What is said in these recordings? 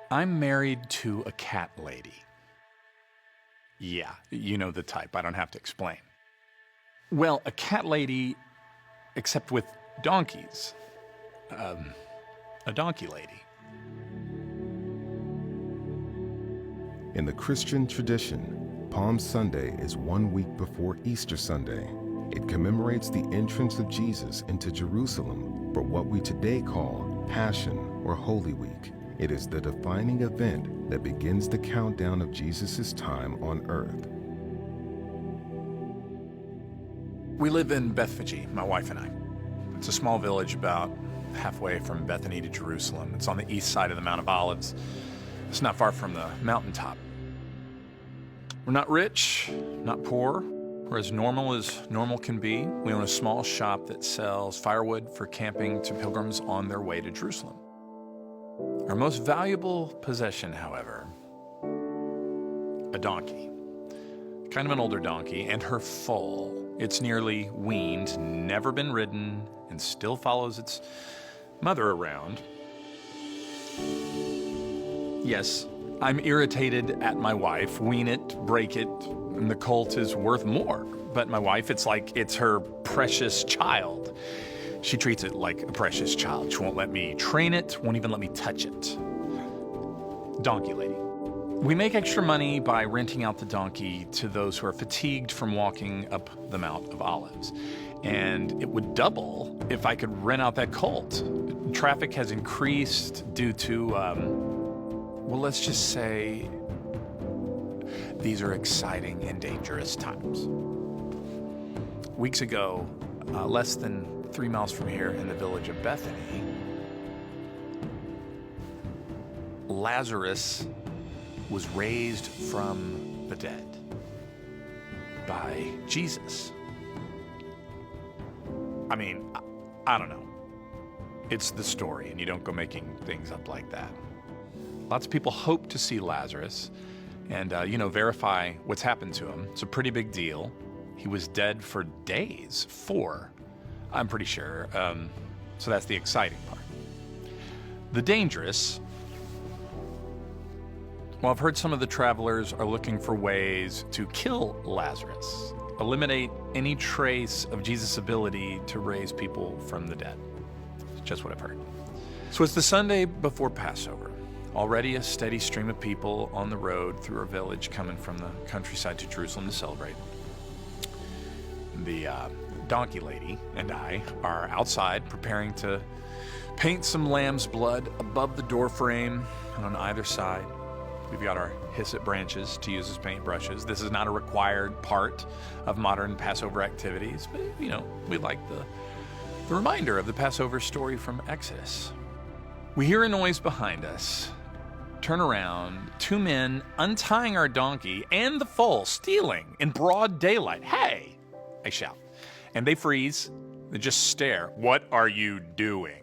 I'm married to a cat lady. Yeah, you know the type. I don't have to explain. Well, a cat lady, except with donkeys. A donkey lady. In the Christian tradition, Palm Sunday is 1 week before Easter Sunday. It commemorates the entrance of Jesus into Jerusalem for what we today call Passion or Holy Week. It is the defining event that begins the countdown of Jesus' time on earth. We live in Bethphage, my wife and I. It's a small village about halfway from Bethany to Jerusalem. It's on the east side of the Mount of Olives. It's not far from the mountaintop. We're not rich, not poor. We're as normal can be. We own a small shop that sells firewood for camping to pilgrims on their way to Jerusalem. Our most valuable possession, however, a donkey. Kind of an older donkey, and her foal. It's nearly weaned, never been ridden, and still follows its mother around. Yes, I'm irritated at my wife. Wean it, break it, and the colt is worth more. But my wife, it's like it's her precious child. She treats it like a precious child. She won't let me train it, won't even let me touch it. Donkey lady. We make extra money by renting out the donkey to those who are fatigued from walking up the Mount of Olives. And it would double if I could rent out that colt. Traffic has increased due to, well, let's just say these are exciting and dangerous times. Weeks ago, less than 3 miles from here in the village of Bethany, Lazarus was raised from the dead by Jesus. I mean, I don't know. It's the story, and you don't go making things up like that. Lots of people hope to see Lazarus and, verify what's happened to him. It's a pretty big deal. He was dead for days, 4, I'm pretty sure. So that's the exciting part. The dangerous, well, I've heard some of the travelers are looking for ways to kill Lazarus, eliminate any trace of Jesus' ability to raise people from the dead. It's just what I've heard. So it's the Sunday before Passover. Already a steady stream of people on the road through our village coming from the countryside to Jerusalem to celebrate. The donkey lady and I are outside preparing to paint some lamb's blood above the door frame and on either side. We've got our hyssop branches to use as paintbrushes. This is not a required part of modern Passover activities, but, we like the reminder of the Passover story from Exodus. We hear a noise behind us. Turn around, 2 men untying our donkey and the foal, stealing in broad daylight. Hey, I shout. And they freeze. They just stare. What are you doing?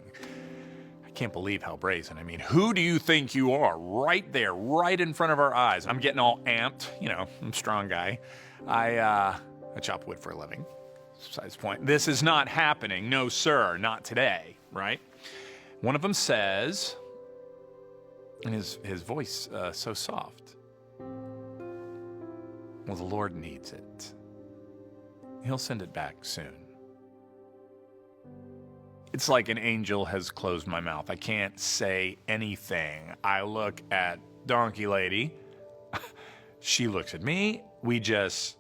I can't believe how brazen. I mean, who do you think you are? Right there, right in front of our eyes. I'm getting all amped. I'm a strong guy. I chop wood for a living. Besides the point. This is not happening. No, sir, not today, right? One of them says, and his voice so soft, well, the Lord needs it. He'll send it back soon. It's like an angel has closed my mouth. I can't say anything. I look at donkey lady. She looks at me. We just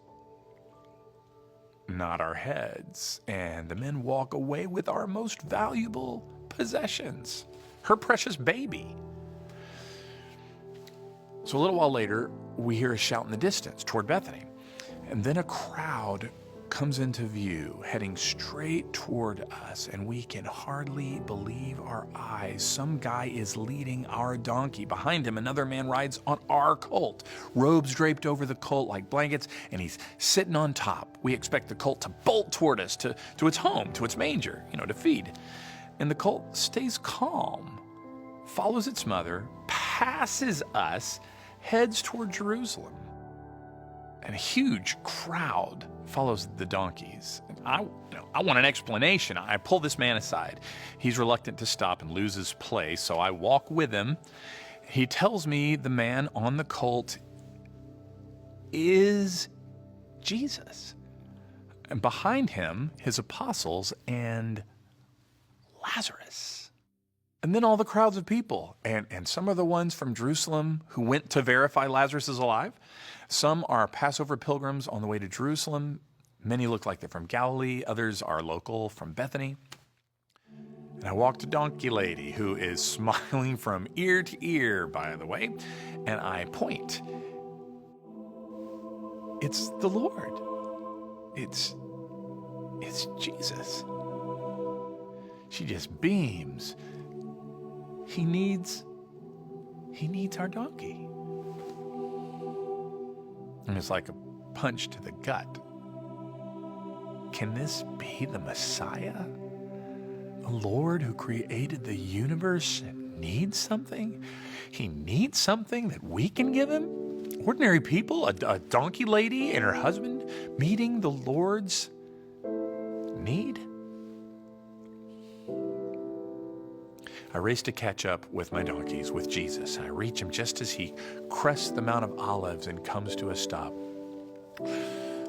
nod our heads, and the men walk away with our most valuable possessions, her precious baby. So a little while later, we hear a shout in the distance toward Bethany, and then a crowd comes into view, heading straight toward us, and we can hardly believe our eyes. Some guy is leading our donkey. Behind him, another man rides on our colt, robes draped over the colt like blankets, and he's sitting on top. We expect the colt to bolt toward us, to its home, to its manger, to feed. And the colt stays calm, follows its mother, passes us, heads toward Jerusalem. And a huge crowd follows the donkeys. And I want an explanation. I pull this man aside. He's reluctant to stop and lose his place, so I walk with him. he tells me the man on the colt is Jesus. And behind him, his apostles and Lazarus. And then all the crowds of people. And some are the ones from Jerusalem who went to verify Lazarus is alive. Some are Passover pilgrims on the way to Jerusalem. Many look like they're from Galilee. Others are local from Bethany. And I walked a donkey lady who is smiling from ear to ear, by the way. And I point. It's the Lord. It's Jesus. She just beams. He needs our donkey. And it's like a punch to the gut. Can this be the Messiah? The Lord who created the universe needs something? He needs something that we can give him? Ordinary people, a donkey lady and her husband meeting the Lord's need? I race to catch up with my donkeys, with Jesus. I reach him just as he crests the Mount of Olives and comes to a stop.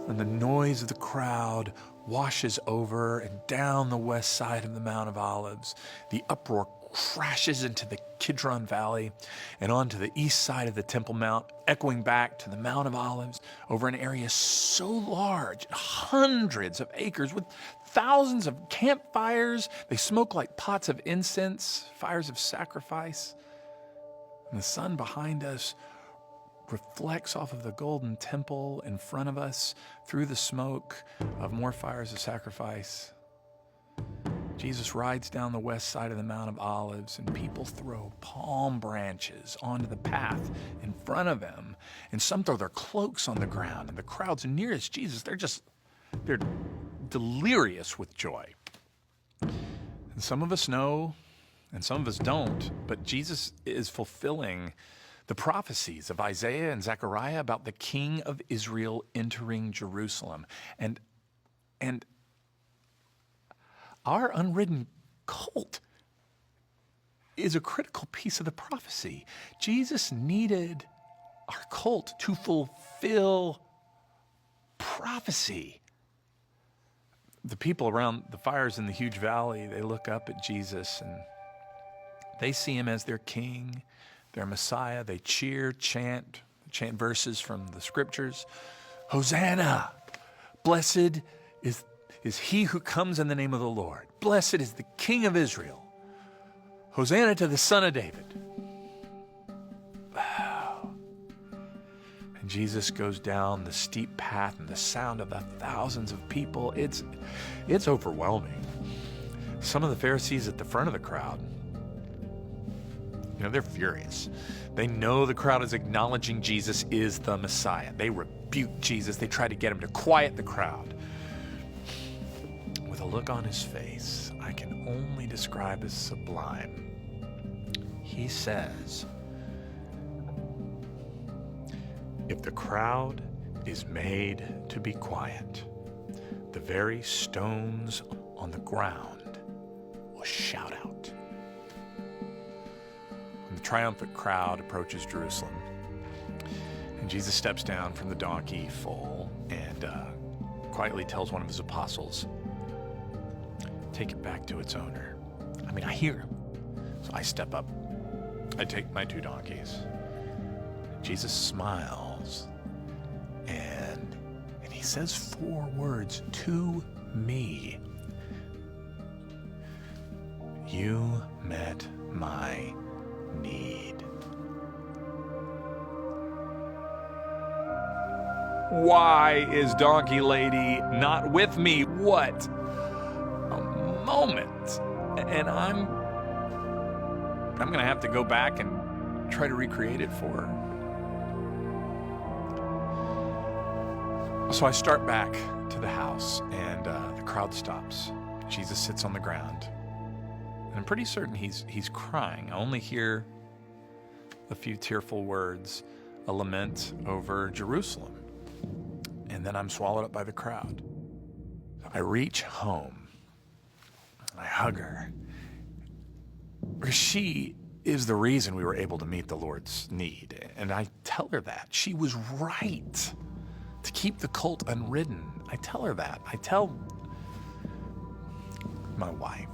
And the noise of the crowd washes over and down the west side of the Mount of Olives. The uproar crashes into the Kidron Valley and onto the east side of the Temple Mount, echoing back to the Mount of Olives over an area so large, hundreds of acres with thousands of campfires. They smoke like pots of incense, fires of sacrifice. And the sun behind us reflects off of the golden temple in front of us through the smoke of more fires of sacrifice. Jesus rides down the west side of the Mount of Olives, and people throw palm branches onto the path in front of him, and some throw their cloaks on the ground, and the crowds nearest Jesus, they're delirious with joy. And some of us know, and some of us don't, but Jesus is fulfilling the prophecies of Isaiah and Zechariah about the King of Israel entering Jerusalem. And our unridden colt is a critical piece of the prophecy. Jesus needed our colt to fulfill prophecy. The people around the fires in the huge valley, they look up at Jesus and they see him as their king, their Messiah. They cheer, chant verses from the scriptures. Hosanna! Blessed is he who comes in the name of the Lord. Blessed is the King of Israel. Hosanna to the Son of David. Wow. And Jesus goes down the steep path, and the sound of the thousands of people, it's overwhelming. Some of the Pharisees at the front of the crowd, they're furious. They know the crowd is acknowledging Jesus is the Messiah. They rebuke Jesus. They try to get him to quiet the crowd. With a look on his face I can only describe as sublime, he says, if the crowd is made to be quiet, the very stones on the ground will shout out. The triumphant crowd approaches Jerusalem, and Jesus steps down from the donkey foal and quietly tells one of his apostles, take it back to its owner. I hear him. So I step up. I take my two donkeys. Jesus smiles, and he says 4 words to me. You met my need. Why is Donkey Lady not with me? What a moment. And I'm gonna have to go back and try to recreate it for her. So I start back to the house, and the crowd stops. Jesus sits on the ground. And I'm pretty certain he's crying. I only hear a few tearful words, a lament over Jerusalem. And then I'm swallowed up by the crowd. I reach home. I hug her. She is the reason we were able to meet the Lord's need. And I tell her that. She was right to keep the colt unridden. I tell her that. I tell my wife.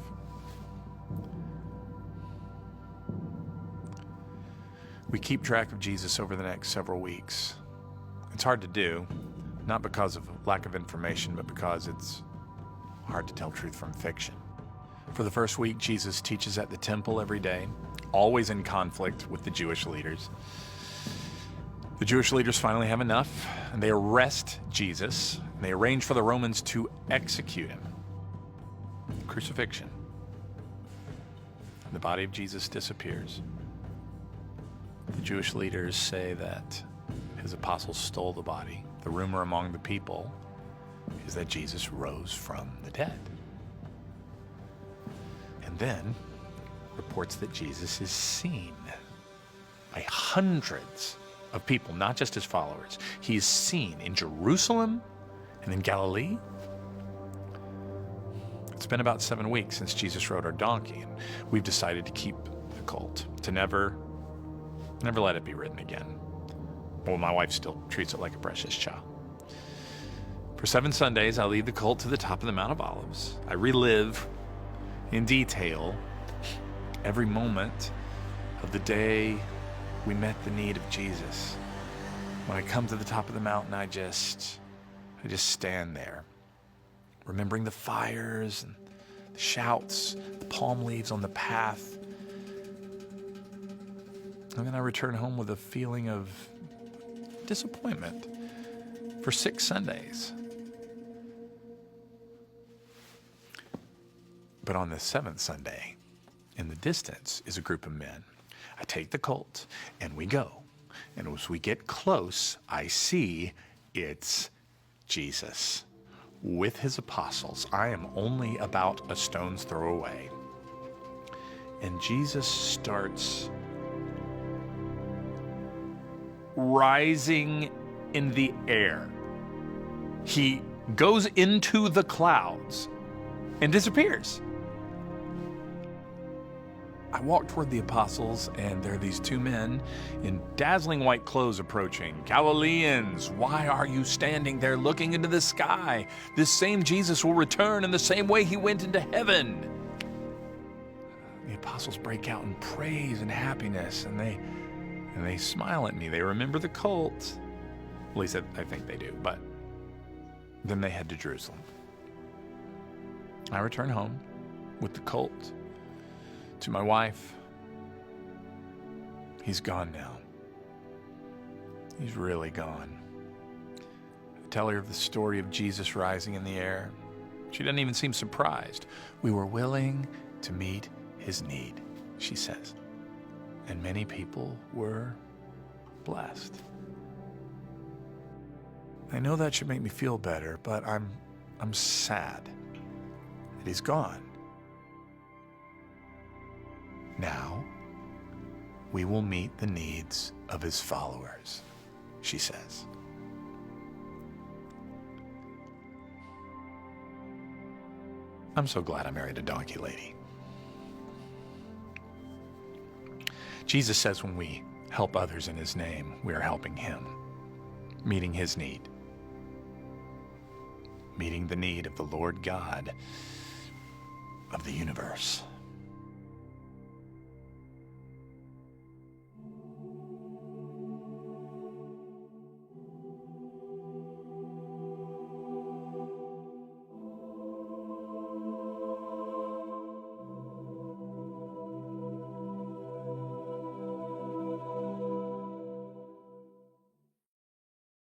We keep track of Jesus over the next several weeks. It's hard to do, not because of lack of information, but because it's hard to tell truth from fiction. For the first week, Jesus teaches at the temple every day, always in conflict with the Jewish leaders. The Jewish leaders finally have enough, and they arrest Jesus, and they arrange for the Romans to execute him. Crucifixion. The body of Jesus disappears. The Jewish leaders say that his apostles stole the body. The rumor among the people is that Jesus rose from the dead. And then reports that Jesus is seen by hundreds of people, not just his followers. He is seen in Jerusalem and in Galilee. It's been about 7 weeks since Jesus rode our donkey, and we've decided to keep the colt, to never let it be ridden again. Well, my wife still treats it like a precious child. For 7 Sundays, I lead the colt to the top of the Mount of Olives. I relive in detail every moment of the day we met the need of Jesus. When I come to the top of the mountain, I just stand there, remembering the fires and the shouts, the palm leaves on the path. And then I return home with a feeling of disappointment for 6 Sundays. But on the 7th Sunday, in the distance is a group of men. I take the colt and we go. And as we get close, I see it's Jesus with his apostles. I am only about a stone's throw away. And Jesus starts rising in the air. He goes into the clouds and disappears. I walk toward the apostles, and there are these 2 men in dazzling white clothes approaching. Galileans, why are you standing there looking into the sky? This same Jesus will return in the same way he went into heaven. The apostles break out in praise and happiness, and they smile at me. They remember the colt. At least I think they do, but then they head to Jerusalem. I return home with the colt to my wife. He's gone now. He's really gone. I tell her of the story of Jesus rising in the air. She doesn't even seem surprised. We were willing to meet his need, she says. And many people were blessed. I know that should make me feel better, but I'm sad that he's gone. Now, we will meet the needs of his followers, she says. I'm so glad I married a donkey lady. Jesus says when we help others in his name, we are helping him, meeting his need, meeting the need of the Lord God of the universe.